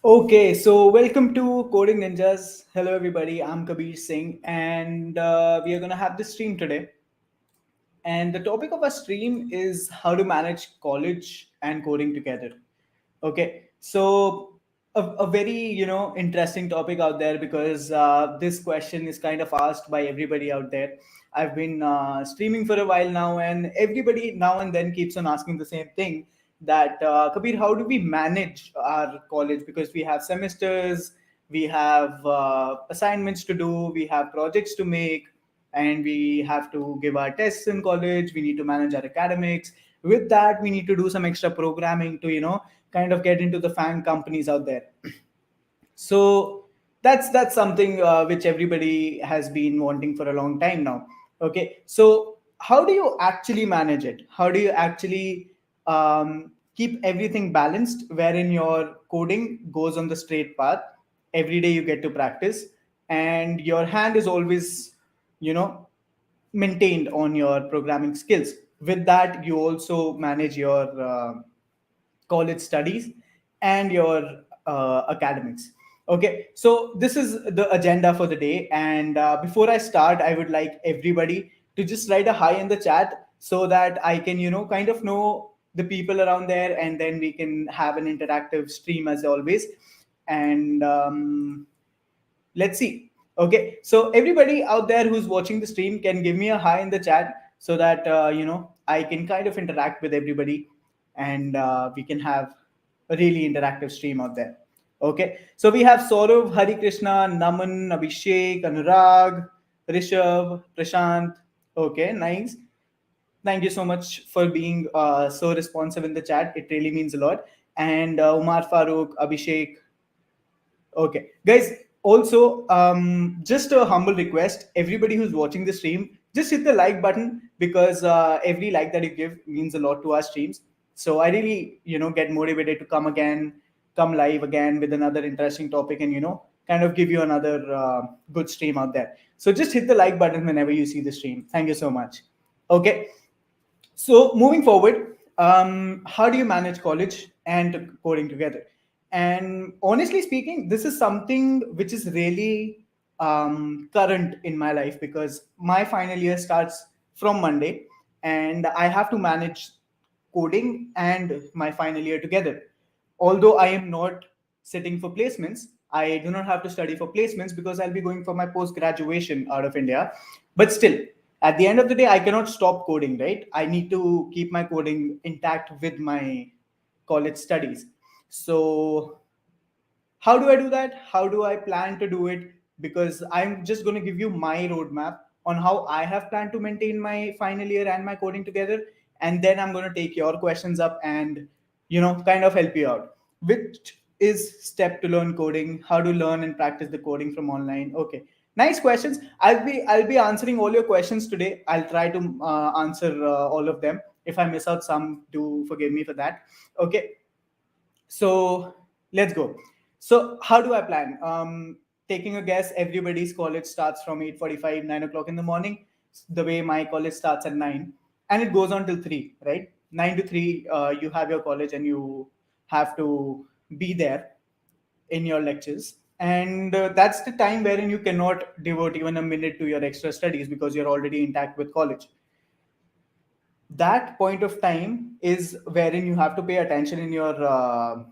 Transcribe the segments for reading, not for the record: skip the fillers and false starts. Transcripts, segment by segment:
Okay, so welcome to Coding Ninjas. Hello, everybody. I'm Kabir Singh, and we are going to have this stream today. And the topic of our stream is how to manage college and coding together. Okay, so a very interesting topic out there because this question is kind of asked by everybody out there. I've been streaming for a while now, and everybody now and then keeps on asking the same thing. That Kabir, how do we manage our college? Because we have semesters, we have assignments to do, we have projects to make, and we have to give our tests in college. We need to manage our academics. With that, we need to do some extra programming to kind of get into the fan companies out there. So that's something which everybody has been wanting for a long time now. Okay, so how do you actually manage it? How do you actually keep everything balanced, wherein your coding goes on the straight path? Every day you get to practice, and your hand is always you know maintained on your programming skills. With that, you also manage your college studies and your academics. Okay, so this is the agenda for the day. And before I start, I would like everybody to just write a hi in the chat so that I can, kind of know the people around there, and then we can have an interactive stream as always. And let's see. Okay, so everybody out there who's watching the stream can give me a hi in the chat so that I can kind of interact with everybody, and we can have a really interactive stream out there. Okay, so we have Saurav, Hari Krishna, Naman, Abhishek, Anurag, Rishabh, Prashant. Okay, nice. Thank you so much for being so responsive in the chat. It really means a lot. And Umar Farooq, Abhishek. Okay, guys. Also, just a humble request: everybody who's watching the stream, just hit the like button because every like that you give means a lot to our streams. So I really, get motivated to come again, come live again with another interesting topic, and kind of give you another good stream out there. So just hit the like button whenever you see the stream. Thank you so much. Okay, so moving forward, how do you manage college and coding together? And honestly speaking, this is something which is really current in my life because my final year starts from Monday, and I have to manage coding and my final year together. Although I am not sitting for placements, I do not have to study for placements because I'll be going for my post graduation out of India. But still, at the end of the day, I cannot stop coding, right? I need to keep my coding intact with my college studies. So how do I do that? How do I plan to do it? Because I'm just going to give you my roadmap on how I have planned to maintain my final year and my coding together. And then I'm going to take your questions up and, kind of help you out. Which is step to learn coding, how to learn and practice the coding from online. Okay. Nice questions. I'll be answering all your questions today. I'll try to answer all of them. If I miss out some, do forgive me for that. Okay, so let's go. So how do I plan? Taking a guess, everybody's college starts from 8:45, 9 o'clock in the morning. The way my college starts at 9, and it goes on till 3, right? 9 to 3, you have your college and you have to be there in your lectures. And that's the time wherein you cannot devote even a minute to your extra studies because you're already intact with college. That point of time is wherein you have to pay attention in your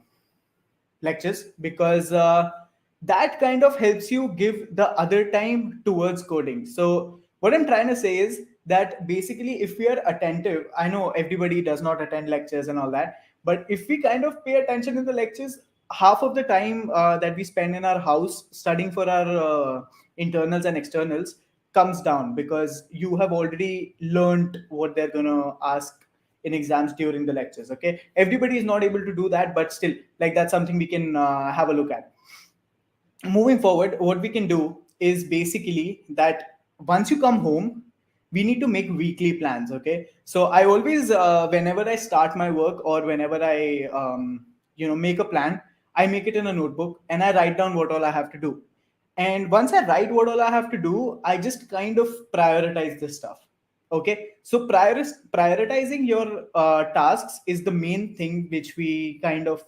lectures because that kind of helps you give the other time towards coding. So what I'm trying to say is that basically if we are attentive, I know everybody does not attend lectures and all that, but if we kind of pay attention in the lectures, half of the time that we spend in our house studying for our internals and externals comes down because you have already learned what they're going to ask in exams during the lectures. Okay, everybody is not able to do that, but still, like, that's something we can have a look at. Moving forward, what we can do is basically that once you come home, we need to make weekly plans. Okay, so I always whenever I start my work or whenever I make a plan, I make it in a notebook and I write down what all I have to do. And once I write what all I have to do, I just kind of prioritize this stuff. Okay, so prioritizing your tasks is the main thing which we kind of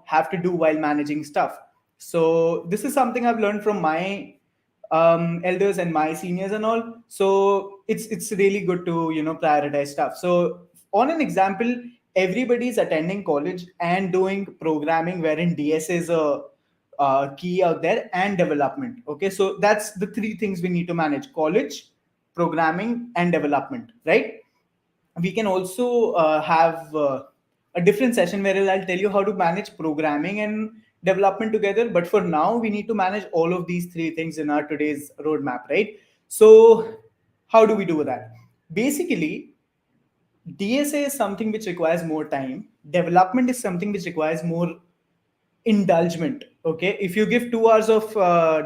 have to do while managing stuff. So this is something I've learned from my elders and my seniors and all. So it's really good to prioritize stuff. So on an example, everybody's attending college and doing programming, wherein DS is a key out there, and development. Okay, so that's the three things we need to manage: college, programming, and development, right? We can also have a different session where I'll tell you how to manage programming and development together. But for now, we need to manage all of these three things in our today's roadmap, right? So, how do we do that? Basically, DSA is something which requires more time. Development is something which requires more indulgement. Okay, if you give 2 hours of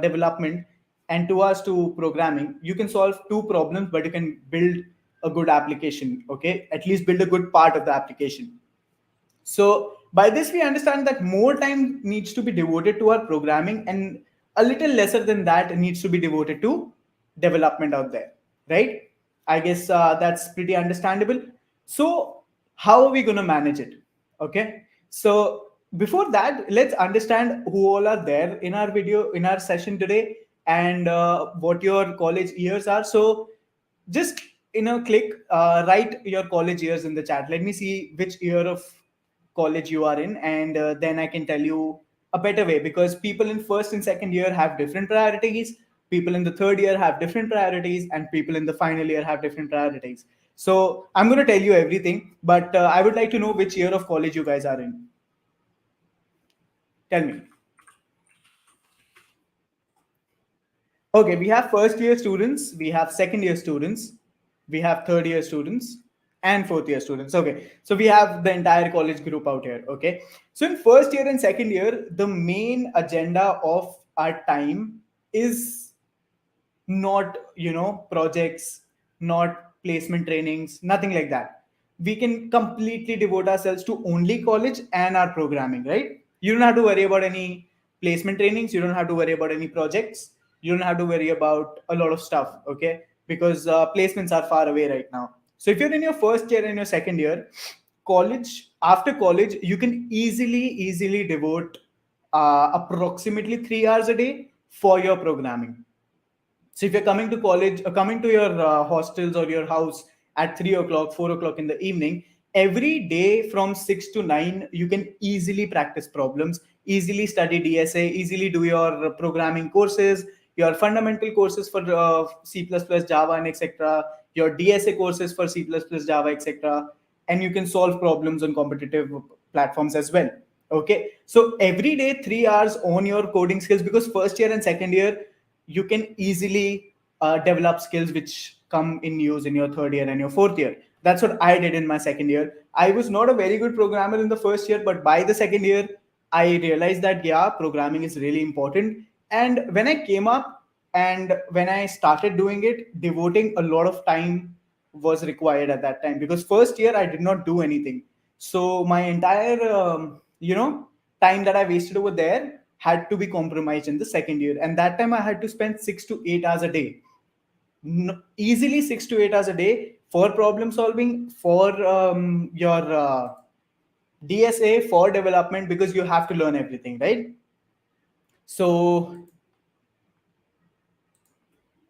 development and 2 hours to programming, you can solve two problems, but you can build a good application. Okay, at least build a good part of the application. So by this we understand that more time needs to be devoted to our programming, and a little lesser than that needs to be devoted to development out there, right? I guess that's pretty understandable. So how are we going to manage it? Okay, so before that, let's understand who all are there in our video, in our session today, and what your college years are. So just click write your college years in the chat. Let me see which year of college you are in, and then I can tell you a better way, because people in first and second year have different priorities, people in the third year have different priorities, and people in the final year have different priorities. So I'm going to tell you everything, but I would like to know which year of college you guys are in. Tell me. Okay, we have first year students, we have second year students, we have third year students, and fourth year students. Okay, so we have the entire college group out here. Okay, so in first year and second year, the main agenda of our time is not projects, not placement trainings, nothing like that. We can completely devote ourselves to only college and our programming, right? You don't have to worry about any placement trainings, you don't have to worry about any projects, you don't have to worry about a lot of stuff. Okay, because placements are far away right now. So if you're in your first year and your second year, after college you can easily devote approximately 3 hours a day for your programming. So if you're coming to college, coming to your hostels or your house at 3 o'clock, 4 o'clock in the evening, every day from 6 to 9, you can easily practice problems, easily study DSA, easily do your programming courses, your fundamental courses for C++, Java, and etc., your DSA courses for C++, Java, etc., and you can solve problems on competitive platforms as well. Okay, so every day 3 hours on your coding skills, because first year and second year you can easily develop skills which come in use in your third year and your fourth year. That's what I did in my second year. I was not a very good programmer in the first year, but by the second year I realized that yeah, programming is really important. And when I came up and when I started doing it, devoting a lot of time was required at that time, because first year I did not do anything. So my entire time that I wasted over there had to be compromised in the second year, and that time I had to spend 6 to 8 hours a day. Easily 6 to 8 hours a day for problem solving, for your DSA, for development, because you have to learn everything, right? So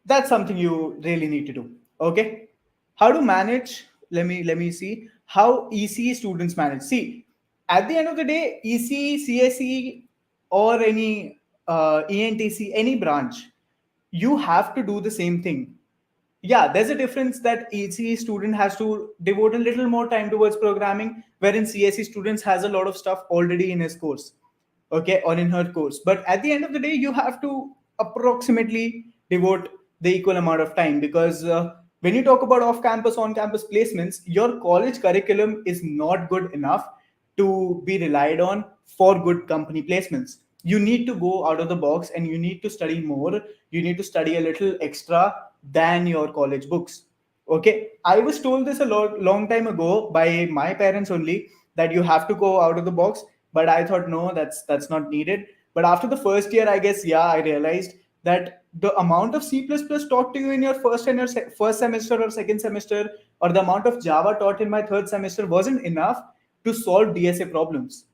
that's something you really need to do. Okay, how to manage? Let me see how EC students manage. See, at the end of the day, EC, CSE, or any ENTC, any branch, you have to do the same thing. Yeah, there's a difference that ECE student has to devote a little more time towards programming, wherein CSE students has a lot of stuff already in his course, okay, or in her course. But at the end of the day, you have to approximately devote the equal amount of time, because when you talk about off-campus, on-campus placements, your college curriculum is not good enough to be relied on for good company placements. You need to go out of the box and you need to study more. You need to study a little extra than your college books. Okay, I was told this a long time ago by my parents only, that you have to go out of the box, but I thought no, that's not needed. But after the first year, I guess, yeah, I realized that the amount of C++ taught to you in your first and your first semester or second semester, or the amount of Java taught in my third semester, wasn't enough to solve DSA problems.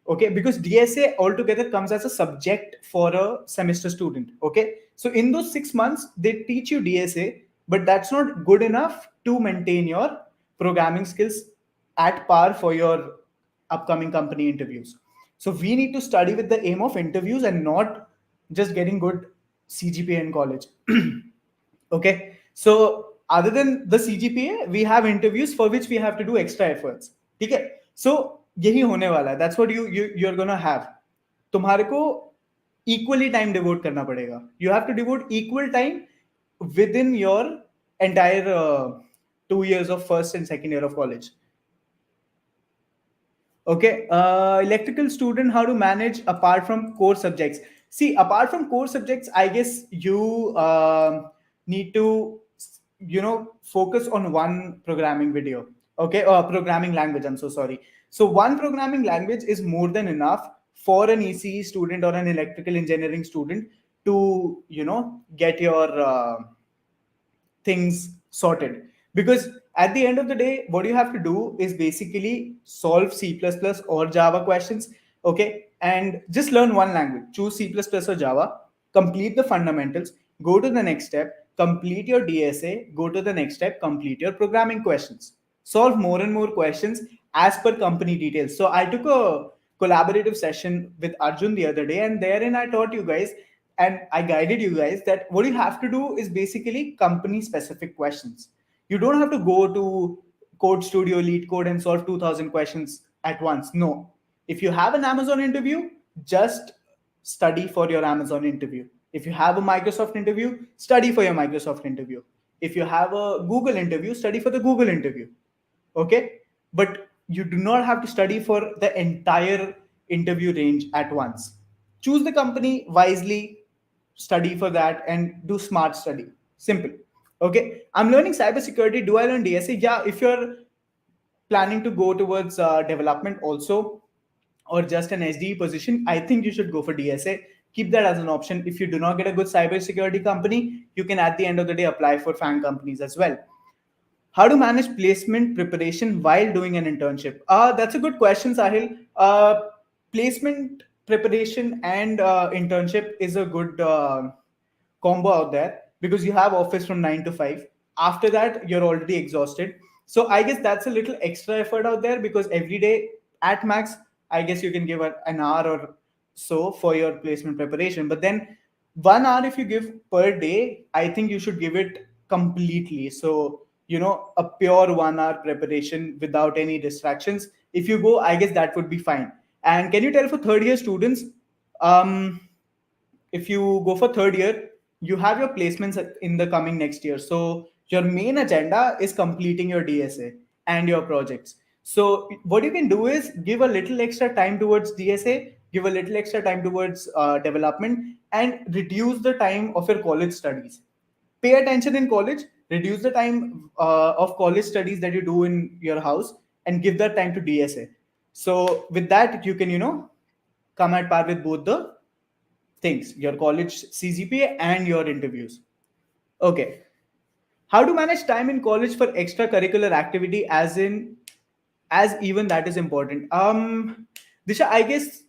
Okay, because DSA altogether comes as a subject for a semester student. Okay, so in those 6 months they teach you DSA, but that's not good enough to maintain your programming skills at par for your upcoming company interviews. So we need to study with the aim of interviews and not just getting good CGPA in college. Okay, so other than the CGPA, we have interviews for which we have to do extra efforts. ठीक है, so यही होने वाला है. That's what you're gonna have. तुम्हारे को equally time devote करना पड़ेगा. You have to devote equal time within your entire 2 years of first and second year of college. Okay, electrical student, how to manage apart from core subjects? See, apart from core subjects, I guess you need to, focus on one programming video. Okay, programming language. I'm so sorry. So one programming language is more than enough for an ECE student or an electrical engineering student to, get your things sorted, because at the end of the day what you have to do is basically solve C++ or Java questions. Okay, and just learn one language, choose C++ or Java, complete the fundamentals, go to the next step, complete your DSA, go to the next step, complete your programming questions, solve more and more questions as per company details. So I took a collaborative session with Arjun the other day, and therein I taught you guys and I guided you guys that what you have to do is basically company specific questions. You don't have to go to Code Studio, Lead Code, and solve 2000 questions at once. No. If you have an Amazon interview, just study for your Amazon interview. If you have a Microsoft interview, study for your Microsoft interview. If you have a Google interview, study for the Google interview. Okay, but you do not have to study for the entire interview range at once. Choose the company wisely, study for that, and do smart study. Simple. Okay, I'm learning cybersecurity. Do I learn DSA? Yeah, if you're planning to go towards development also, or just an SDE position, I think you should go for DSA. Keep that as an option. If you do not get a good cybersecurity company, you can at the end of the day apply for FANG companies as well. How to manage placement preparation while doing an internship? That's a good question, Sahil. Placement preparation and internship is a good combo out there, because you have office from 9 to 5. After that, you're already exhausted. So I guess that's a little extra effort out there, because every day at max, I guess you can give an hour or so for your placement preparation. But then 1 hour, if you give per day, I think you should give it completely. So, a pure 1 hour preparation without any distractions. If you go, I guess that would be fine. And can you tell for third year students, um, if you go for third year, you have your placements in the coming next year. So your main agenda is completing your DSA and your projects. So what you can do is give a little extra time towards DSA, give a little extra time towards development, and reduce the time of your college studies. Pay attention in college, reduce the time of college studies that you do in your house, and give that time to DSA. So with that, you can, come at par with both the things, your college CGPA and your interviews. Okay. How to manage time in college for extracurricular activity, as even that is important. Disha, I guess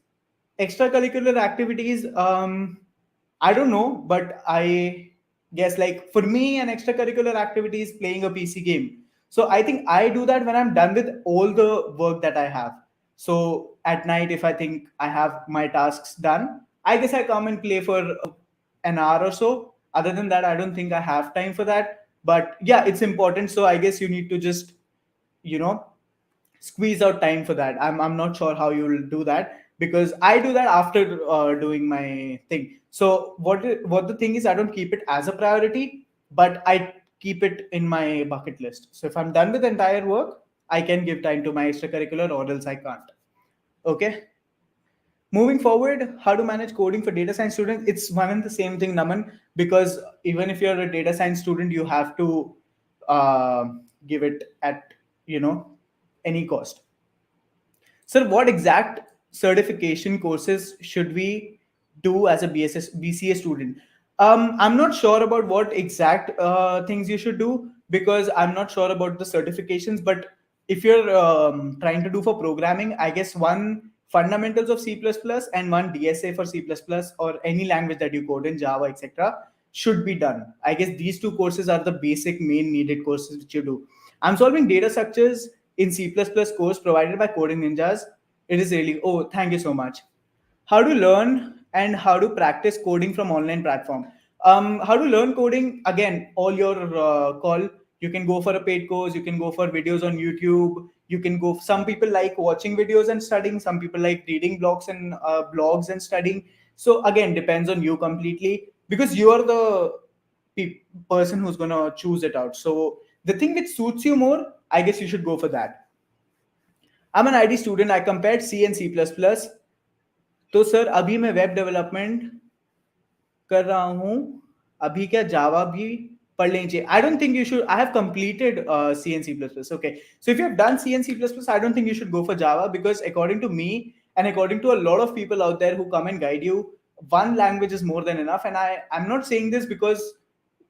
extracurricular activities, I don't know, but I guess like for me, an extracurricular activity is playing a PC game. So I think I do that when I'm done with all the work that I have. So at night, if I think I have my tasks done, I guess I come and play for an hour or so. Other than that, I don't think I have time for that. But yeah, it's important. So I guess you need to just, you know, squeeze out time for that. I'm not sure how you'll do that, because I do that after doing my thing. So what the thing is, I don't keep it as a priority, but I keep it in my bucket list. So if I'm done with the entire work, I can give time to my extracurricular, or else I can't. Okay. Moving forward, how to manage coding for data science students? It's one and the same thing, Naman, because even if you're a data science student, you have to uh, give it at, any cost. Sir, what exact certification courses should we do as a BCA student? I'm not sure about what exact things you should do, because I'm not sure about the certifications. But if you're trying to do for programming, I guess one fundamentals of C++ and one DSA for C++ or any language that you code in Java, etc. should be done. I guess these two courses are the basic main needed courses which you do. I'm solving data structures in C++ course provided by Coding Ninjas. It is really, oh, thank you so much. How to learn and how to practice coding from online platform. How to learn coding, again, all your call. You can go for a paid course, you can go for videos on YouTube, you can go, some people like watching videos and studying, some people like reading blogs and studying. So again, depends on you completely, because you are the person who's going to choose it out. So the thing which suits you more, I guess you should go for that. I'm an IT student. I compared C and C++. तो sir अभी मैं web development कर रहा हूँ, अभी क्या जावा भी पढ़ लेनी चाहिए? I don't think you should. I have completed C and C++. Okay, so if you have done C and C++, I don't think you should go for Java, because according to me and according to a lot of people out there who come and guide you, one language is more than enough. And I'm not saying this because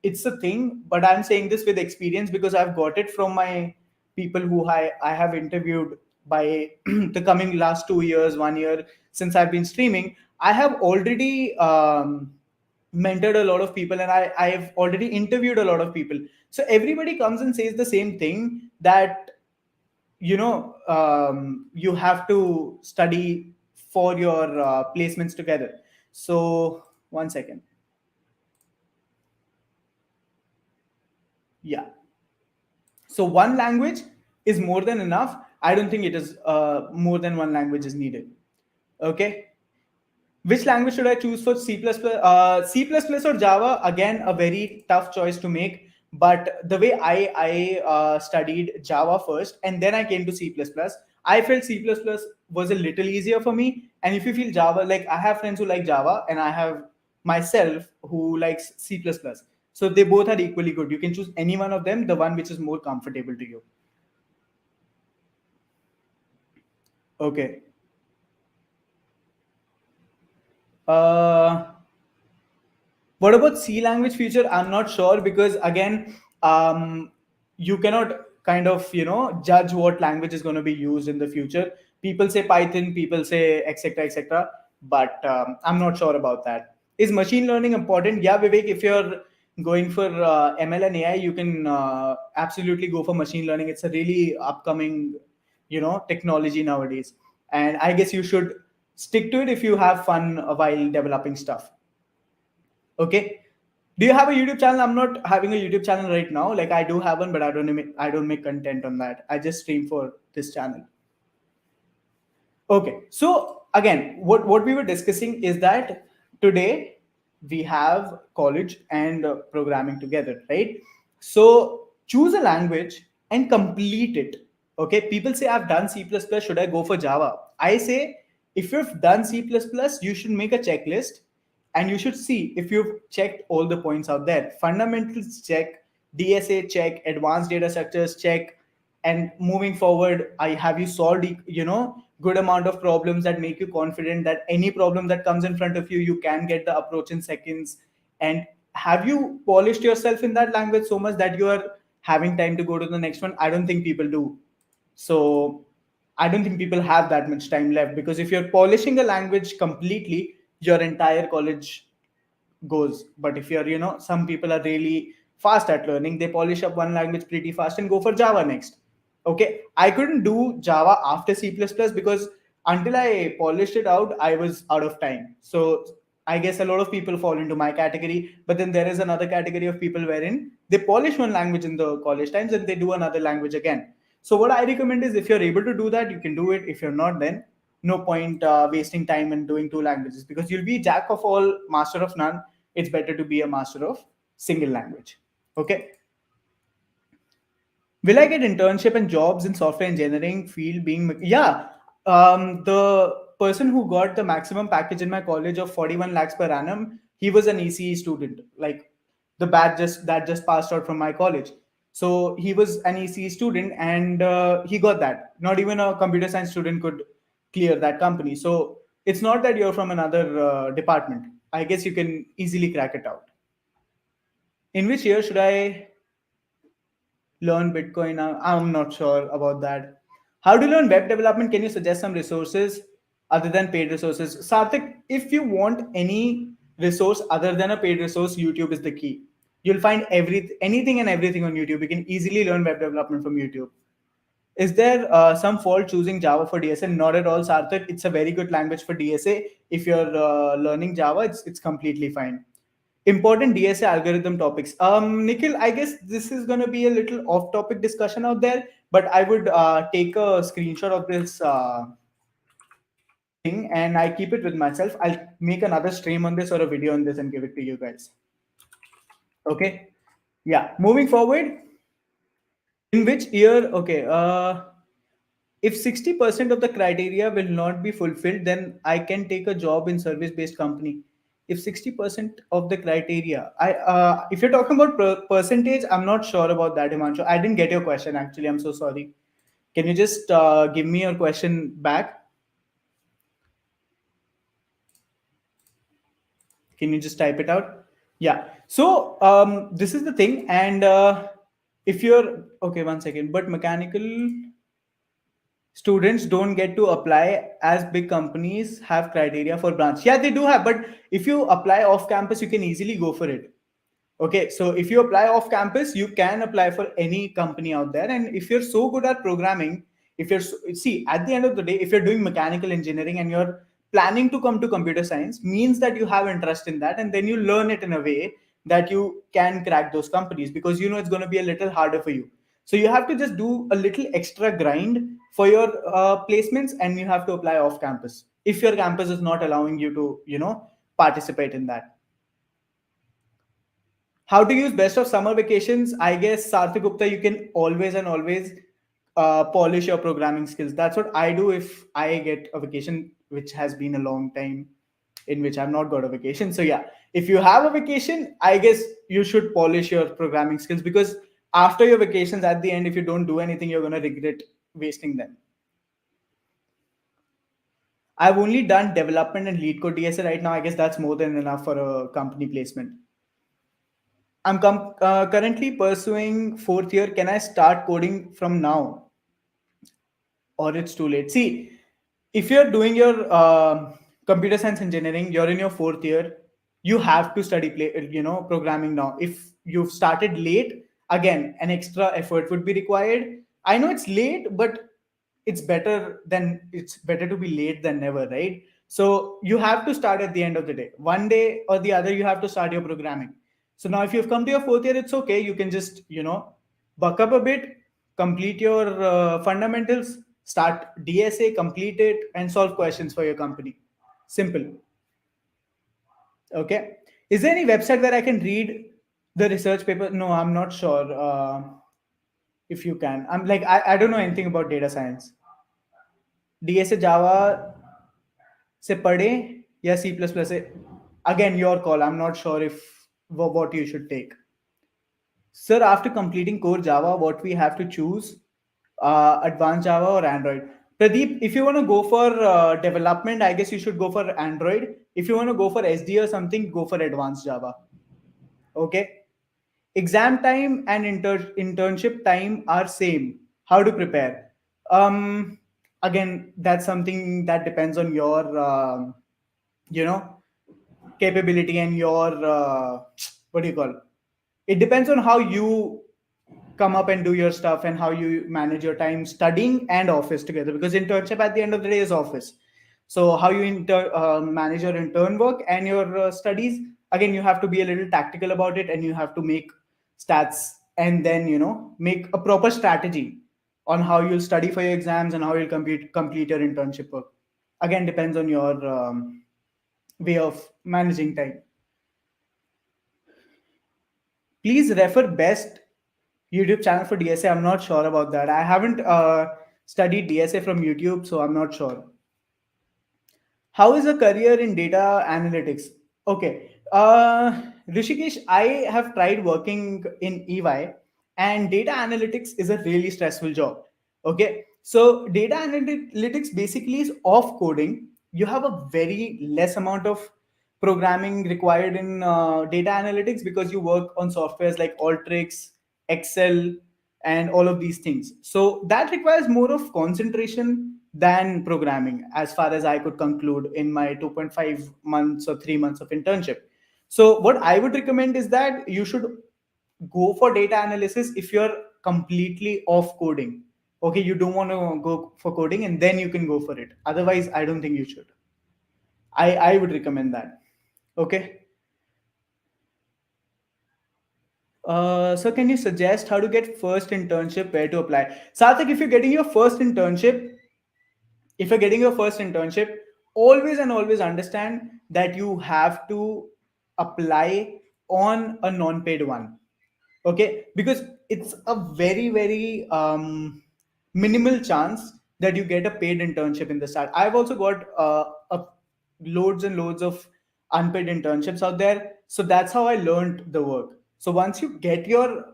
it's a thing, but I'm saying this with experience, because I've got it from my people who I have interviewed by the coming last 2 years, 1 year since I've been streaming. I have already mentored a lot of people, and I've already interviewed a lot of people. So everybody comes and says the same thing, that you have to study for your placements together. So one second. Yeah. So one language is more than enough. I don't think it is more than one language is needed. Okay. Which language should I choose for C++? C++ or Java? Again, a very tough choice to make. But the way I studied Java first, and then I came to C++, I felt C++ was a little easier for me. And if you feel Java, like I have friends who like Java, and I have myself who likes C++. So they both are equally good. You can choose any one of them, the one which is more comfortable to you. Okay. Uh, What about C language future? I'm not sure, because again, you cannot kind of judge what language is going to be used in the future. People say Python, people say etc etc, but I'm not sure about that. Is machine learning important? Yeah, Vivek. If you're going for ML and AI, you can absolutely go for machine learning. It's a really upcoming technology nowadays, and I guess you should stick to it if you have fun while developing stuff. Okay. Do you have a YouTube channel? I'm not having a YouTube channel right now. Like I do have one, but I don't make content on that. I just stream for this channel. Okay. So again, what we were discussing is that today we have college and programming together, right? So choose a language and complete it. Okay. People say I've done C++. Should I go for Java? I say if you've done C++, you should make a checklist, and you should see if you've checked all the points out there. Fundamentals check, DSA check, advanced data structures check, and moving forward, I have you solved good amount of problems that make you confident that any problem that comes in front of you, you can get the approach in seconds. And have you polished yourself in that language so much that you are having time to go to the next one? I don't think people do. So I don't think people have that much time left, because if you're polishing a language completely, your entire college goes. But if you're, some people are really fast at learning, they polish up one language pretty fast and go for Java next. Okay, I couldn't do Java after C++ because until I polished it out, I was out of time. So I guess a lot of people fall into my category, but then there is another category of people wherein they polish one language in the college times and they do another language again. So what I recommend is, if you're able to do that, you can do it. If you're not, then no point wasting time in doing two languages, because you'll be jack of all, master of none. It's better to be a master of single language. Okay. Will I get internship and jobs in software engineering field being? Yeah. The person who got the maximum package in my college of 41 lakhs per annum, he was an ECE student. Like the batch just passed out from my college. So he was an ECE student, and he got that. Not even a computer science student could clear that company. So it's not that you're from another department. I guess you can easily crack it out. In which year should I learn Bitcoin? I'm not sure about that. How to learn web development? Can you suggest some resources? other than paid resources. Sarthik, if you want any resource other than a paid resource, YouTube is the key. You'll find anything and everything on YouTube. You can easily learn web development from YouTube. Is there some fault choosing Java for DSA? Not at all, Sarthak. It's a very good language for DSA. If you're learning Java, it's completely fine. Important DSA algorithm topics. Nikhil, I guess this is going to be a little off-topic discussion out there, but I would take a screenshot of this thing and I keep it with myself. I'll make another stream on this or a video on this and give it to you guys. Okay. Yeah. Moving forward. In which year? Okay. If 60% of the criteria will not be fulfilled, then I can take a job in service-based company. If 60% of the criteria, if you're talking about percentage, I'm not sure about that, Himanshu. I didn't get your question actually. I'm so sorry. Can you just give me your question back? Can you just type it out? Yeah. So this is the thing, and if you're okay, one second. But mechanical students don't get to apply as big companies have criteria for branch. Yeah, they do have, but if you apply off campus, you can easily go for it. Okay, so if you apply off campus, you can apply for any company out there. And if you're so good at programming, if you're see at the end of the day, if you're doing mechanical engineering and you're planning to come to computer science, means that you have interest in that, and then you learn it in a way that you can crack those companies because you know it's going to be a little harder for you. So you have to just do a little extra grind for your placements, and you have to apply off campus if your campus is not allowing you to, participate in that. How to use best of summer vacations? I guess Sarthik Gupta, you can always and always polish your programming skills. That's what I do if I get a vacation, which has been a long time in which I've not got a vacation. So yeah, if you have a vacation, I guess you should polish your programming skills because after your vacations, at the end, if you don't do anything, you're gonna regret wasting them. I've only done development and lead code DSA right now. I guess that's more than enough for a company placement. I'm currently pursuing fourth year. Can I start coding from now, or it's too late? See, if you're doing your computer science engineering, you're in your fourth year. You have to study programming now. If you've started late, again, an extra effort would be required. I know it's late, but it's better to be late than never, right? So you have to start at the end of the day. One day or the other, you have to start your programming. So now if you've come to your fourth year, it's okay. You can just, buck up a bit, complete your fundamentals, start DSA, complete it, and solve questions for your company. Simple. Okay. Is there any website where I can read the research paper? No, I'm not sure if you can. I'm like, I don't know anything about data science. DSA Java से पढ़े या C++ से? Again, your call. I'm not sure if what you should take. Sir, after completing core Java, what we have to choose, advanced Java or Android? Pradeep, if you want to go for development, I guess you should go for Android. If you want to go for SD or something, go for advanced Java. Okay. Exam time and internship time are same. How to prepare? Again, that's something that depends on your, you know, capability and your what do you call? It depends on how you come up and do your stuff and how you manage your time studying and office together, because internship at the end of the day is office. So how you manage your intern work and your studies, again, you have to be a little tactical about it, and you have to make stats and then make a proper strategy on how you'll study for your exams and how you'll complete your internship work. Again, depends on your way of managing time. Please refer best YouTube channel for DSA. I'm not sure about that. I haven't studied DSA from YouTube, so I'm not sure. How is a career in data analytics? Okay. Rishikesh, I have tried working in EY, and data analytics is a really stressful job. Okay. So data analytics basically is off coding. You have a very less amount of programming required in data analytics because you work on softwares like Alteryx, Excel, and all of these things. So that requires more of concentration than programming, as far as I could conclude in my 2.5 months or 3 months of internship. So, what I would recommend is that you should go for data analysis if you're completely off coding. Okay, you don't want to go for coding, and then you can go for it. Otherwise, I don't think you should. I would recommend that. Okay. So can you suggest how to get first internship, where to apply? Sarthak, if you're getting your first internship, always and always understand that you have to apply on a non-paid one. Okay, because it's a very very minimal chance that you get a paid internship in the start. I've also got loads and loads of unpaid internships out there, so that's how I learned the work. So once you get your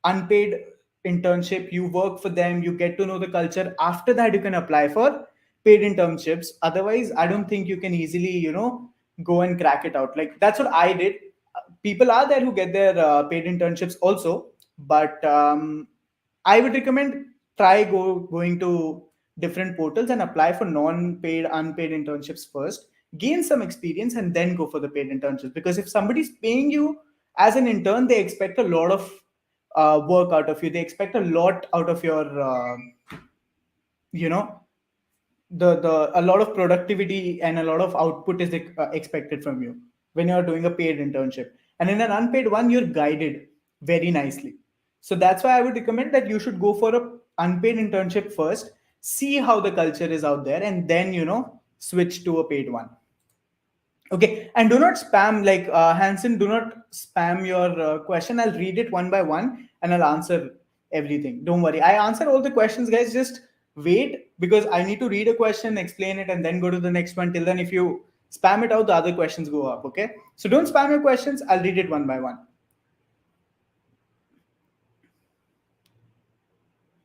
unpaid internship, you work for them, you get to know the culture. After that, you can apply for paid internships. Otherwise, I don't think you can easily, go and crack it out. Like that's what I did. People are there who get their paid internships also, but I would recommend try going to different portals and apply for non-paid, unpaid internships first. Gain some experience and then go for the paid internships. Because if somebody's paying you as an intern, they expect a lot of work out of you. They expect a lot out of your, you know, the a lot of productivity and a lot of output is expected from you when you're doing a paid internship. And in an unpaid one, you're guided very nicely. So that's why I would recommend that you should go for a unpaid internship first, see how the culture is out there, and then switch to a paid one. Okay, and do not spam, like Hanson. Do not spam your question. I'll read it one by one and I'll answer everything. Don't worry. I answer all the questions, guys. Just wait because I need to read a question, explain it, and then go to the next one. Till then, if you spam it out, the other questions go up. Okay, so don't spam your questions. I'll read it one by one.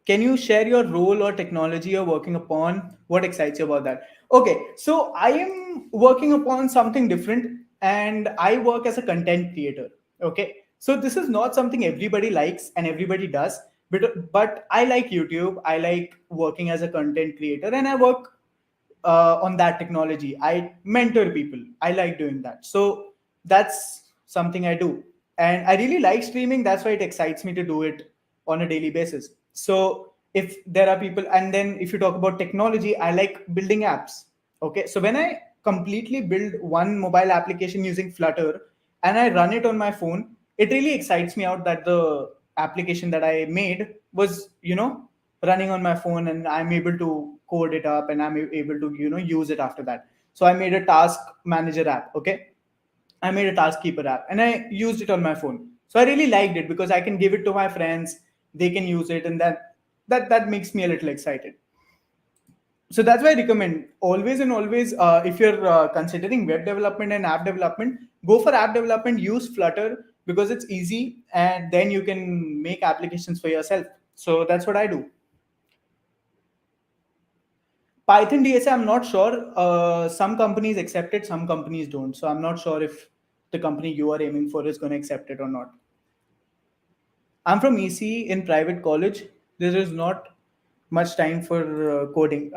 Can you share your role or technology you're working upon? What excites you about that? Okay, so I am working upon something different and I work as a content creator. Okay, so this is not something everybody likes and everybody does, but I like YouTube. I like working as a content creator and I work on that technology. I mentor people. I like doing that. So that's something I do. And I really like streaming. That's why it excites me to do it on a daily basis. So if there are people, and then if you talk about technology, I like building apps. Okay. So when I completely build one mobile application using Flutter and I run it on my phone, it really excites me out that the application that I made was, running on my phone and I'm able to code it up and I'm able to, use it after that. So I made a task manager app. Okay. I made a task keeper app and I used it on my phone. So I really liked it because I can give it to my friends, they can use it, and that makes me a little excited. So that's why I recommend always and always, if you're considering web development and app development, go for app development, use Flutter because it's easy and then you can make applications for yourself. So that's what I do. Python DSA, I'm not sure. Some companies accept it, some companies don't. So I'm not sure if the company you are aiming for is going to accept it or not. I'm from EC in private college. There is not much time for coding.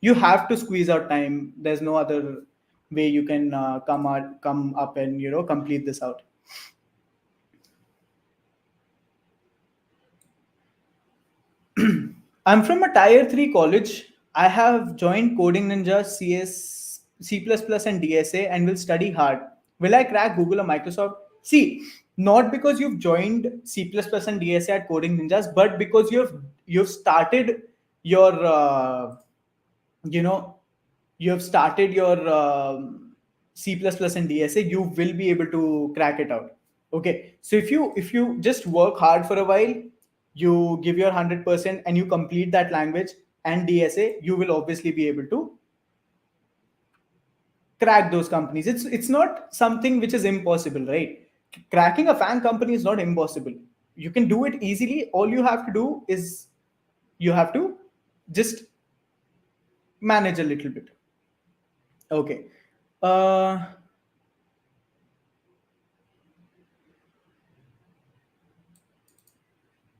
You have to squeeze out time. There's no other way you can come up and complete this out. I'm from a tier 3 college. I have joined Coding Ninja, CS, C++, and DSA and will study hard. Will I crack Google or Microsoft? See, not because you've joined C++ and DSA at Coding Ninjas, but because you've started your you know you have started your C++ and DSA, you will be able to crack it out. Okay, so if you just work hard for a while, you give your 100% and you complete that language and DSA, you will obviously be able to crack those companies. It's not something which is impossible, right? Cracking a fan company is not impossible. You can do it easily. All you have to do is you have to just manage a little bit. Okay. Uh,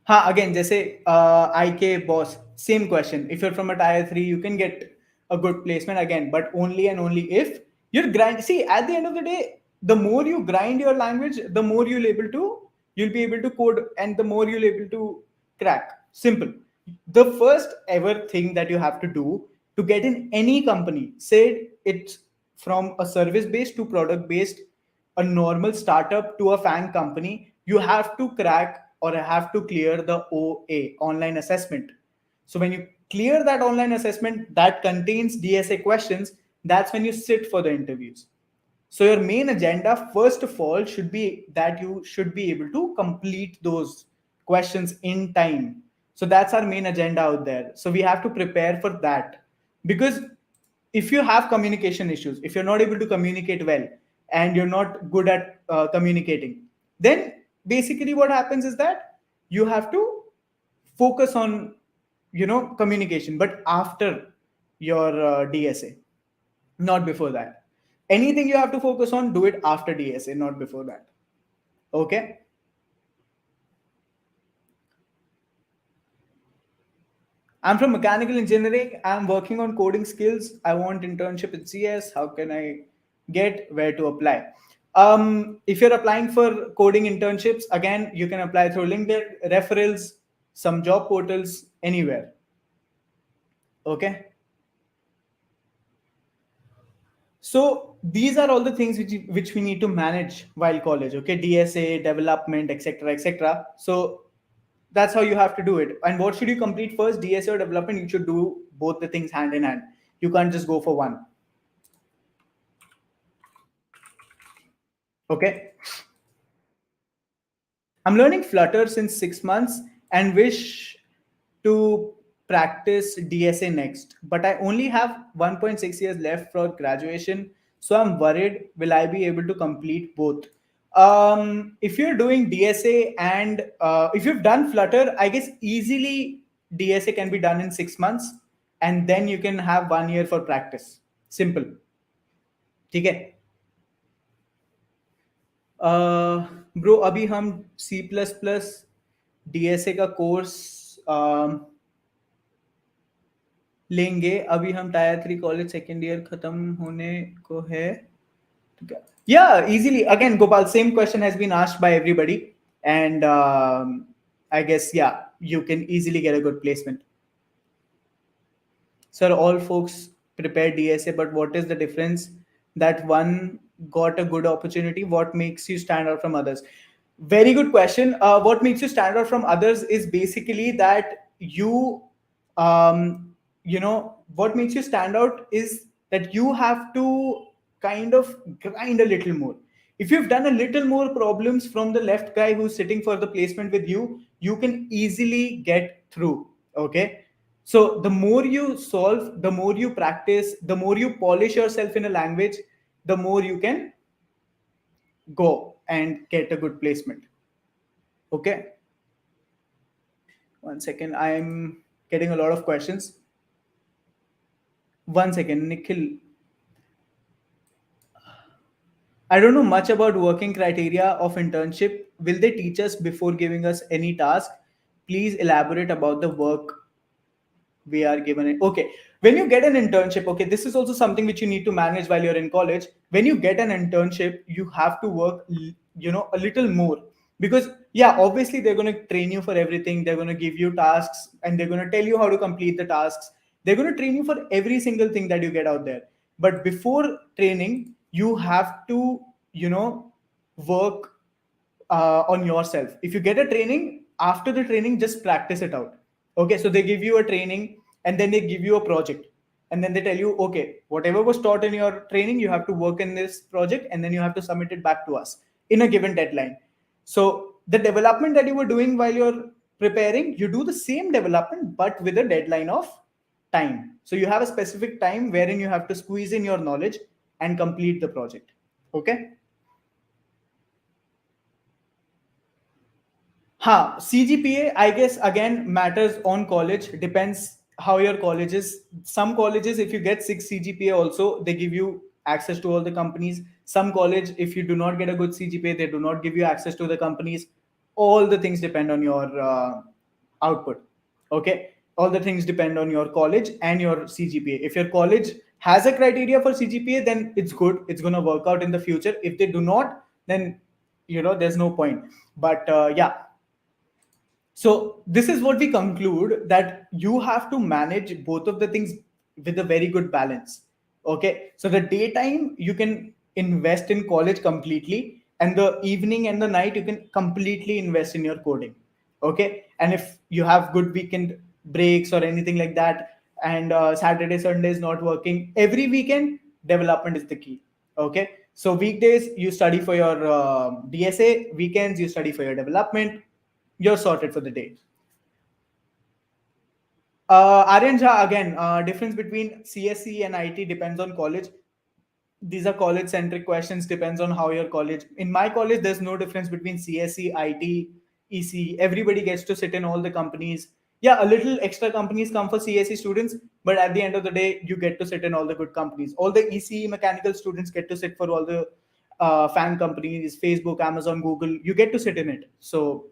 हाँ again जैसे IK boss same question, if you're from a tier 3 you can get a good placement again, but only and only if you're grind. See, at the end of the day, the more you grind your language, the more you'll be able to code, and the more you'll able to crack. Simple. The first ever thing that you have to do to get in any company, say it's from a service based to product based, a normal startup to a FANG company, you have to crack or have to clear the OA, online assessment. So when you clear that online assessment that contains DSA questions, that's when you sit for the interviews. So your main agenda, first of all, should be that you should be able to complete those questions in time. So that's our main agenda out there. So we have to prepare for that, because if you have communication issues, if you're not able to communicate well and you're not good at communicating, then basically what happens is that you have to focus on communication, but after your DSA, not before that. Anything you have to focus on, do it after DSA, not before that. Okay. I'm from mechanical engineering. I'm working on coding skills. I want internship at CS. How can I get where to apply? If you're applying for coding internships, again, you can apply through LinkedIn, referrals, some job portals, anywhere. Okay. So these are all the things which we need to manage while college. Okay, DSA, development, etc., etc. So that's how you have to do it. And what should you complete first, DSA or development? You should do both the things hand in hand. You can't just go for one. Okay. I'm learning Flutter since 6 months and wish to practice DSA next. But I only have 1.6 years left for graduation. So I'm worried, will I be able to complete both? If you're doing DSA and if you've done Flutter, I guess easily DSA can be done in 6 months, and then you can have 1 year for practice. Simple. ठीक है. Bro अभी हम C++ DSA का course लेंगे. अभी हम tyre 3 college second year खत्म होने को है. Yeah, easily. Again, Gopal, same question has been asked by everybody. And I guess, yeah, you can easily get a good placement. Sir, all folks prepare DSA, but what is the difference that one got a good opportunity? What makes you stand out from others? Very good question. What makes you stand out from others is basically that what makes you stand out is that you have to kind of grind a little more. If you've done a little more problems from the left guy who's sitting for the placement with you, you can easily get through. Okay. So the more you solve, the more you practice, the more you polish yourself in a language, the more you can go and get a good placement. Okay. One second. I'm getting a lot of questions. One second, Nikhil. I don't know much about working criteria of internship. Will they teach us before giving us any task? Please elaborate about the work we are given it. Okay, when you get an internship, okay, this is also something which you need to manage while you're in college. When you get an internship, you have to work a little more, because yeah, obviously they're going to train you for everything. They're going to give you tasks and they're going to tell you how to complete the tasks. They're going to train you for every single thing that you get out there. But before training, you have to work on yourself. If you get a training, after the training, just practice it out. Okay, so they give you a training and then they give you a project, and then they tell you, okay, whatever was taught in your training, you have to work in this project and then you have to submit it back to us in a given deadline. So the development that you were doing while you're preparing, you do the same development but with a deadline of time. So you have a specific time wherein you have to squeeze in your knowledge and complete the project. Okay. CGPA, I guess, again matters on college. Depends how your college is. Some colleges, if you get 6 CGPA, also they give you access to all the companies. Some college, if you do not get a good CGPA, they do not give you access to the companies. All the things depend on your output. Okay, all the things depend on your college and your CGPA. If your college has a criteria for CGPA, then it's good, it's going to work out in the future. If they do not, then there's no point. But yeah, so this is what we conclude, that you have to manage both of the things with a very good balance. Okay, so the daytime you can invest in college completely, and the evening and the night you can completely invest in your coding. Okay, and if you have good weekend breaks or anything like that, and Saturday Sunday is not working, every weekend development is the key. Okay, so weekdays you study for your DSA, weekends you study for your development, you're sorted for the day. Aryan Jha, again, difference between CSE and IT depends on college. These are college centric questions, depends on how your college. In my college, there's no difference between CSE, IT, EC. Everybody gets to sit in all the companies. Yeah, a little extra companies come for CSE students, but at the end of the day, you get to sit in all the good companies. All the ECE mechanical students get to sit for all the fan companies, Facebook, Amazon, Google. You get to sit in it. So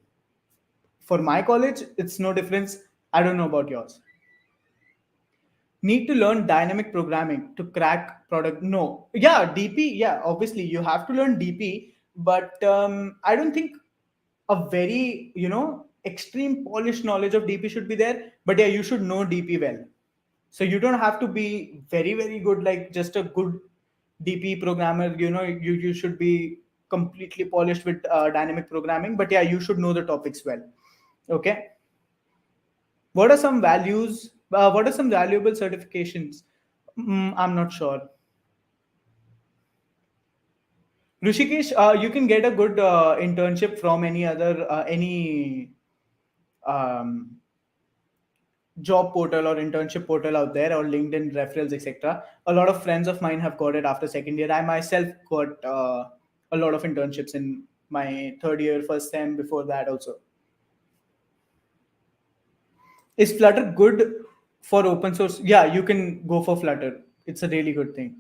for my college, it's no difference. I don't know about yours. Need to learn dynamic programming to crack product. No, yeah, DP, yeah, obviously you have to learn DP, but I don't think a very extreme polished knowledge of DP should be there. But yeah, you should know DP well. So you don't have to be very very good, like just a good DP programmer. You should be completely polished with dynamic programming, but yeah, you should know the topics well. Okay, what are some values? What are some valuable certifications? I'm not sure. Rishikesh, you can get a good internship from any um, job portal or internship portal out there, or LinkedIn referrals, etc. A lot of friends of mine have got it after second year. I myself got a lot of internships in my third year, first time before that also. Is Flutter good for open source? Yeah, you can go for Flutter. It's a really good thing.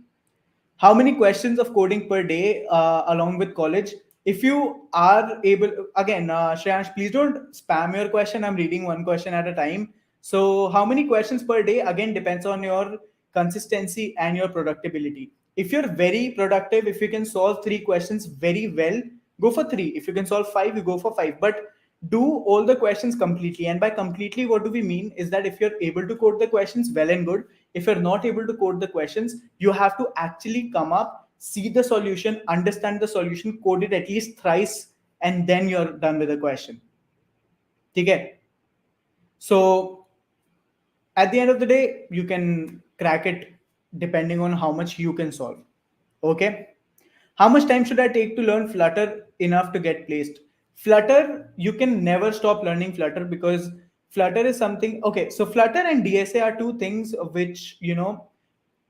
How many questions of coding per day along with college? If you are able, again, Shreyansh, please don't spam your question. I'm reading one question at a time. So how many questions per day? Again, depends on your consistency and your productivity. If you're very productive, if you can solve three questions very well, go for three. If you can solve five, you go for five. But do all the questions completely. And by completely, what do we mean is that if you're able to code the questions, well and good. If you're not able to code the questions, you have to actually come up, see the solution, understand the solution, code it at least thrice, and then you're done with the question. Okay, so at the end of the day, you can crack it depending on how much you can solve. Okay, how much time should I take to learn Flutter enough to get placed? Flutter, you can never stop learning Flutter, because Flutter is something. Okay, so Flutter and DSA are two things which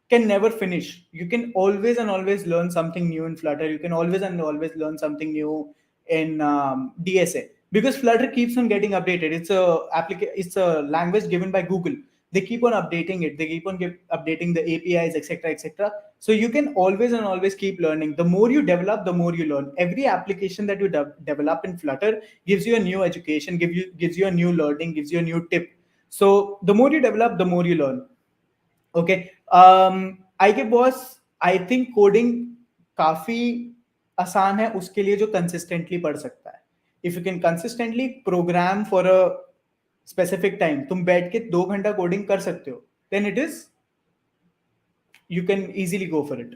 can never finish. You can always and always learn something new in Flutter. You can always and always learn something new in DSA, because Flutter keeps on getting updated. It's a language given by Google. They keep on updating it. They keep on updating the APIs, etc., etc. So you can always and always keep learning. The more you develop, the more you learn. Every application that you develop in Flutter gives you a new education, gives you a new learning, gives you a new tip. So the more you develop, the more you learn. Okay I के boss I think coding काफी आसान है उसके लिए जो consistently पढ़ सकता है. If you can consistently program for a specific time, तुम बैठ के 2 घंटा कोडिंग कर सकते हो, then it is you can easily go for it.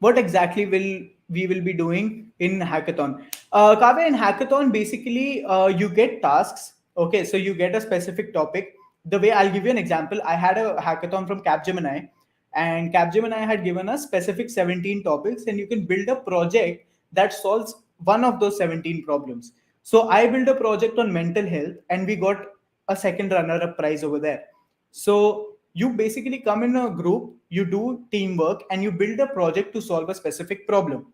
What exactly will be doing in hackathon? Kavya, in hackathon, basically you get tasks. Okay, so you get a specific topic. The way I'll give you an example, I had a hackathon from Capgemini, and Capgemini had given us specific 17 topics, and you can build a project that solves one of those 17 problems. So I built a project on mental health, and we got a second runner-up prize over there. So you basically come in a group, you do teamwork, and you build a project to solve a specific problem.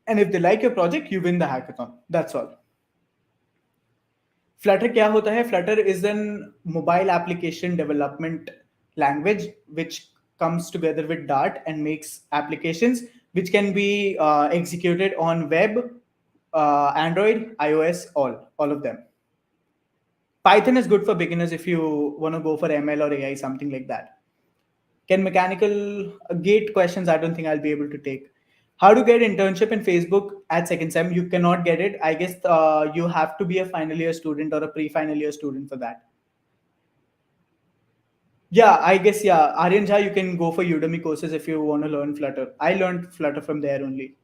And if they like your project, you win the hackathon. That's all. Flutter क्या होता है? Flutter is an mobile application development language which comes together with Dart and makes applications which can be executed on web, Android, iOS, all of them. Python is good for beginners if you want to go for ML or AI, something like that. Can mechanical gate questions? I don't think I'll be able to take. How to get internship in Facebook at second sem? You cannot get it. I guess you have to be a final year student or a pre-final year student for that. Yeah, I guess yeah. Aryan Jha, you can go for Udemy courses if you want to learn Flutter. I learned Flutter from there only.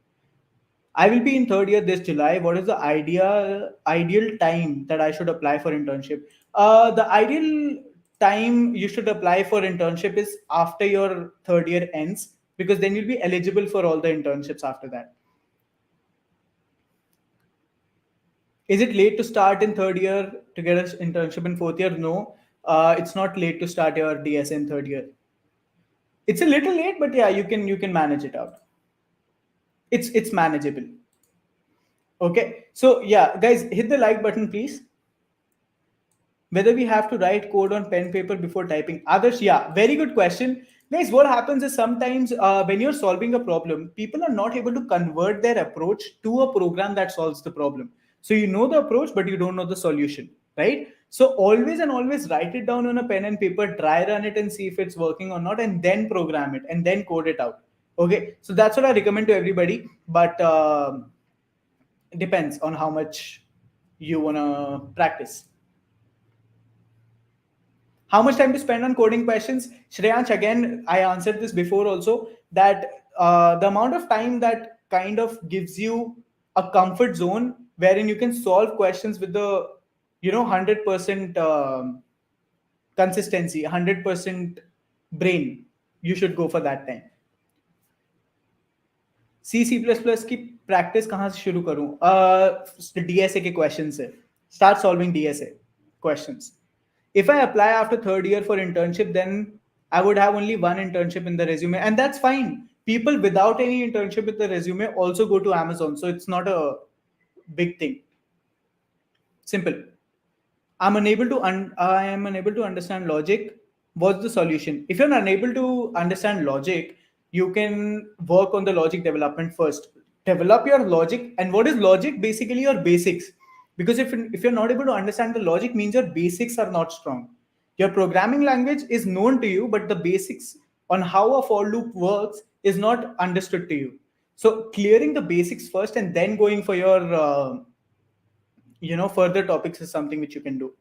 I will be in third year this July. What is the ideal time that I should apply for internship? The ideal time you should apply for internship is after your third year ends, because then you'll be eligible for all the internships after that. Is it late to start in third year to get an internship in fourth year? No, it's not late to start your DS in third year. It's a little late, but yeah, you can manage it out. It's manageable. Okay, so yeah, guys, hit the like button, please. Whether we have to write code on pen paper before typing. Others, yeah, very good question. Guys, what happens is sometimes when you're solving a problem, people are not able to convert their approach to a program that solves the problem. So you know the approach, but you don't know the solution, right? So always and always write it down on a pen and paper, try run it and see if it's working or not, and then program it and then code it out. Okay, so that's what I recommend to everybody. But it depends on how much you wanna practice. How much time to spend on coding questions? Shreyansh, again, I answered this before also, that the amount of time that kind of gives you a comfort zone wherein you can solve questions with the 100% consistency, 100% brain, you should go for that time. C++ की practice कहाँ से शुरू करूँ? DSA के question से start solving DSA questions. If I apply after third year for internship, then I would have only one internship in the resume, and that's fine. People without any internship in the resume also go to Amazon, so it's not a big thing. Simple. I am unable to understand logic. What's the solution? If you're unable to understand logic, you can work on the logic development first. Develop your logic. And what is logic? Basically your basics. Because if you're not able to understand the logic, means your basics are not strong. Your programming language is known to you, but the basics on how a for loop works is not understood to you. So clearing the basics first and then going for your further topics is something which you can do.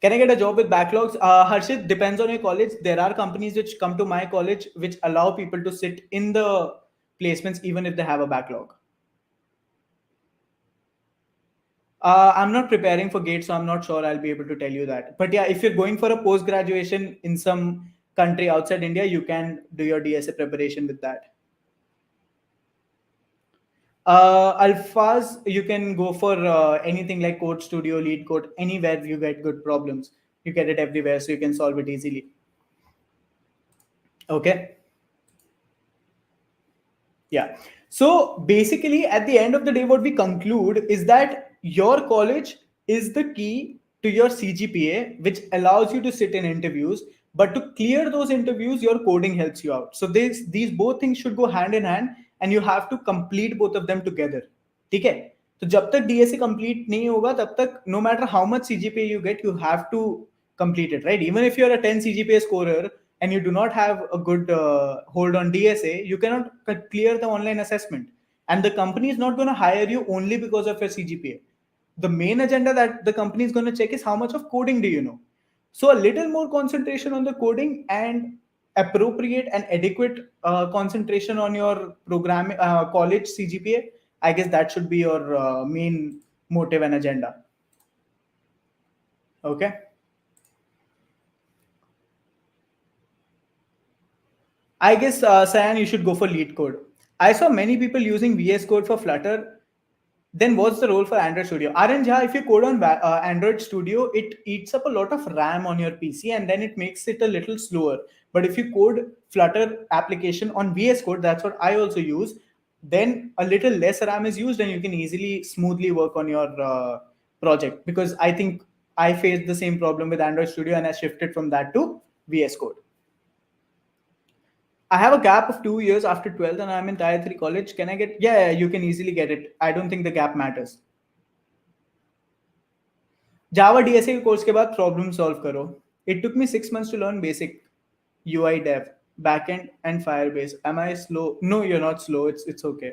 Can I get a job with backlogs? Harshit, depends on your college. There are companies which come to my college which allow people to sit in the placements even if they have a backlog. I'm not preparing for GATE, so I'm not sure I'll be able to tell you that. But yeah, if you're going for a post graduation in some country outside India, you can do your DSA preparation with that. Alphas, you can go for anything like Code Studio, Lead Code, anywhere you get good problems. You get it everywhere, so you can solve it easily. Okay. Yeah. So basically, at the end of the day, what we conclude is that your college is the key to your CGPA, which allows you to sit in interviews. But to clear those interviews, your coding helps you out. So these both things should go hand in hand, and you have to complete both of them together. ठीक है? तो जब तक DSA complete नहीं होगा, तब तक no matter how much CGPA you get, you have to complete it, right? Even if you're a 10 CGPA scorer and you do not have a good hold on DSA, you cannot clear the online assessment. And the company is not going to hire you only because of your CGPA. The main agenda that the company is going to check is how much of coding do you know. So a little more concentration on the coding and appropriate and adequate concentration on your program college CGPA. I guess that should be your main motive and agenda. Okay. I guess, Sayan, you should go for lead code. I saw many people using VS Code for Flutter. Then what's the role for Android Studio? Aryan Jha, if you code on Android Studio, it eats up a lot of RAM on your PC and then it makes it a little slower. But if you code Flutter application on VS Code, that's what I also use, then a little less RAM is used and you can easily, smoothly work on your project. Because I think I faced the same problem with Android Studio and I shifted from that to VS Code. I have a gap of 2 years after 12th and I'm in tier 3 college. Can I get? Yeah, you can easily get it. I don't think the gap matters. Java DSA के course के बाद problem solve करो. It took me 6 months to learn basic UI dev, backend, and Firebase. Am I slow? No, you're not slow. It's okay.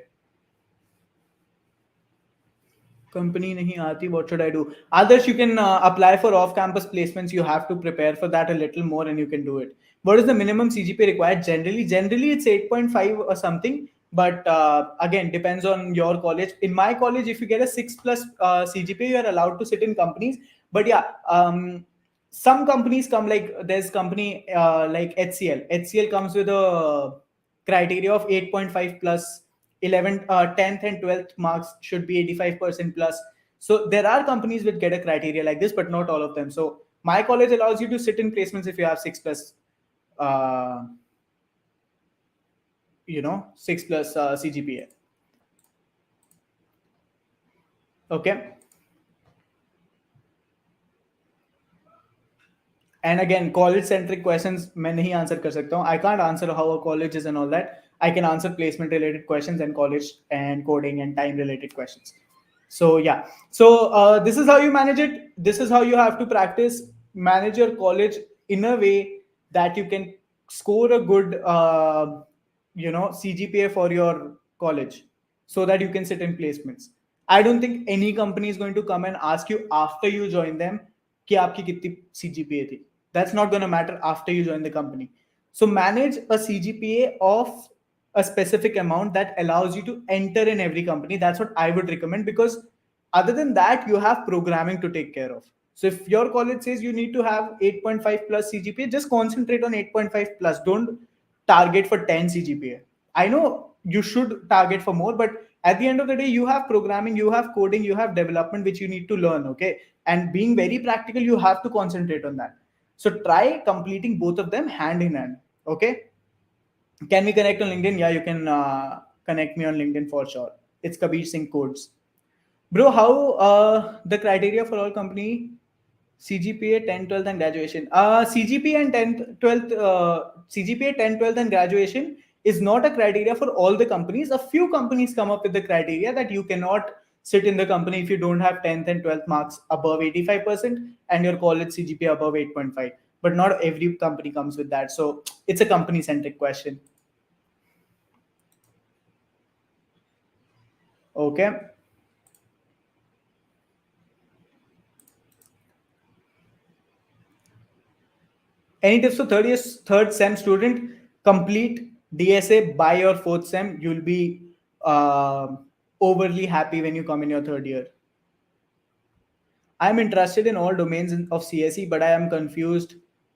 Company nahi aati, what should I do? Others, you can apply for off-campus placements. You have to prepare for that a little more, and you can do it. What is the minimum CGPA required? Generally it's 8.5 or something. But again, depends on your college. In my college, if you get a 6 plus CGPA, you are allowed to sit in companies. But yeah, some companies come, like there's company like HCL. HCL comes with a criteria of 8.5 plus. 11 10th and 12th marks should be 85% plus. So there are companies which get a criteria like this, but not all of them. So my college allows you to sit in placements if you have 6 plus uh, 6 plus CGPA. Okay. And again, college centric questions मैं नहीं answer कर सकता हूँ. I can't answer how a college is and all that. I can answer placement related questions and college and coding and time related questions. So yeah, so this is how you manage it. This is how you have to practice. Manage your college in a way that you can score a good CGPA for your college, so that you can sit in placements. I don't think any company is going to come and ask you after you join them कि आपकी कितनी CGPA थी. That's not going to matter after you join the company. So manage a CGPA of a specific amount that allows you to enter in every company. That's what I would recommend, because other than that, you have programming to take care of. So if your college says you need to have 8.5 plus CGPA, just concentrate on 8.5 plus. Don't target for 10 CGPA. I know you should target for more, but at the end of the day, you have programming, you have coding, you have development which you need to learn. Okay. And being very practical, you have to concentrate on that. So try completing both of them hand in hand. Okay. Can we connect on LinkedIn? Yeah, you can connect me on LinkedIn for sure. It's Kabir Singh Codes. Bro, how the criteria for all company CGPA 10, 12th and graduation? CGPA and 10th, 12th, CGPA 10, 12th and graduation is not a criteria for all the companies. A few companies come up with the criteria that you cannot sit in the company if you don't have 10th and 12th marks above 85% and your college CGPA above 8.5. But not every company comes with that. So it's a company centric question. Okay. Any tips for third sem student? Complete DSA by your fourth sem. You'll be overly happy when you come in your third year. I'm interested in all domains of CSE, but I am confused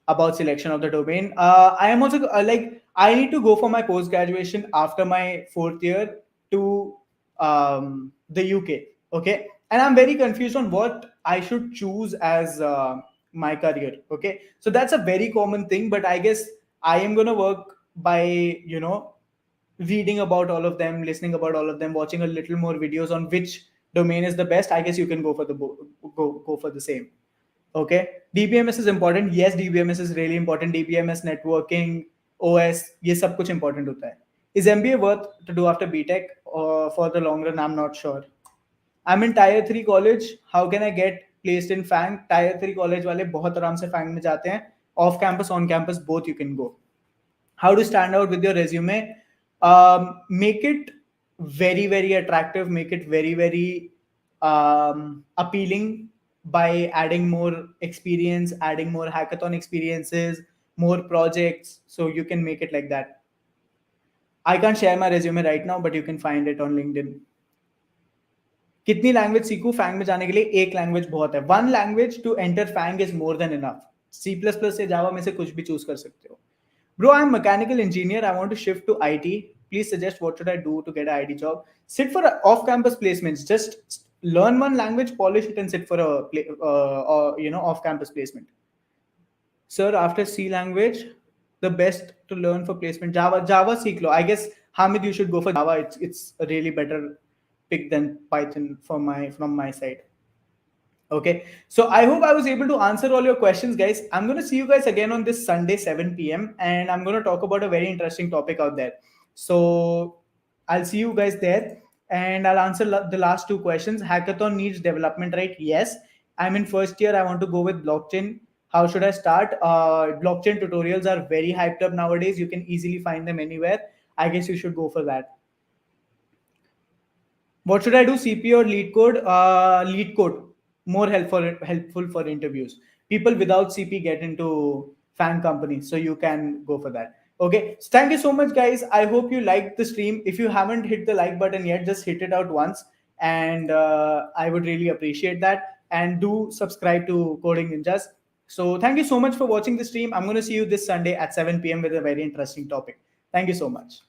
about selection of the domain. I am also like, I need to go for my post graduation after my fourth year to the UK. Okay, and I'm very confused on what I should choose as my career. Okay, so that's a very common thing, but I guess I am gonna work by reading about all of them, listening about all of them, watching a little more videos on which domain is the best. I guess you can go for the go for the same. Okay, DBMS is important. Yes, DBMS is really important. DBMS, networking, OS, ये सब कुछ important होता है. Is MBA worth to do after B.Tech for the long run? I'm not sure. I'm in tier 3 college. How can I get placed in FANG? Tier 3 college वाले बहुत आराम से FANG में जाते हैं. Off campus, on campus, both you can go. How to stand out with your resume? Make it very, very attractive. Make it very, very appealing by adding more experience, adding more hackathon experiences, more projects. So you can make it like that. I can't share my resume right now, but you can find it on LinkedIn. कितनी language सीखूं FAANG में जाने के लिए? एक language बहुत है. One language to enter FAANG is more than enough. C++ से जावा में से कुछ भी चूज कर सकते हो. Bro, I'm a mechanical engineer. I want to shift to IT. Please suggest what should I do to get an IT job. Sit for off-campus placements. Just learn one language, polish it, and sit for a off-campus placement. Sir, after C language, the best to learn for placement Java seek lo. I guess Hamid, you should go for Java. It's a really better pick than Python from my side. Okay, so I hope I was able to answer all your questions, guys. I'm going to see you guys again on this Sunday 7 p.m. and I'm going to talk about a very interesting topic out there. So I'll see you guys there and I'll answer the last two questions. Hackathon needs development, right? Yes. I'm in first year, I want to go with blockchain. How should I start? Blockchain tutorials are very hyped up nowadays. You can easily find them anywhere. I guess you should go for that. What should I do? CP or lead code? Lead code, more helpful for interviews. People without CP get into fan companies, so you can go for that. Okay, so thank you so much, guys. I hope you liked the stream. If you haven't hit the like button yet, just hit it out once, and I would really appreciate that. And do subscribe to Coding Ninjas. So thank you so much for watching the stream. I'm going to see you this Sunday at 7 p.m. with a very interesting topic. Thank you so much.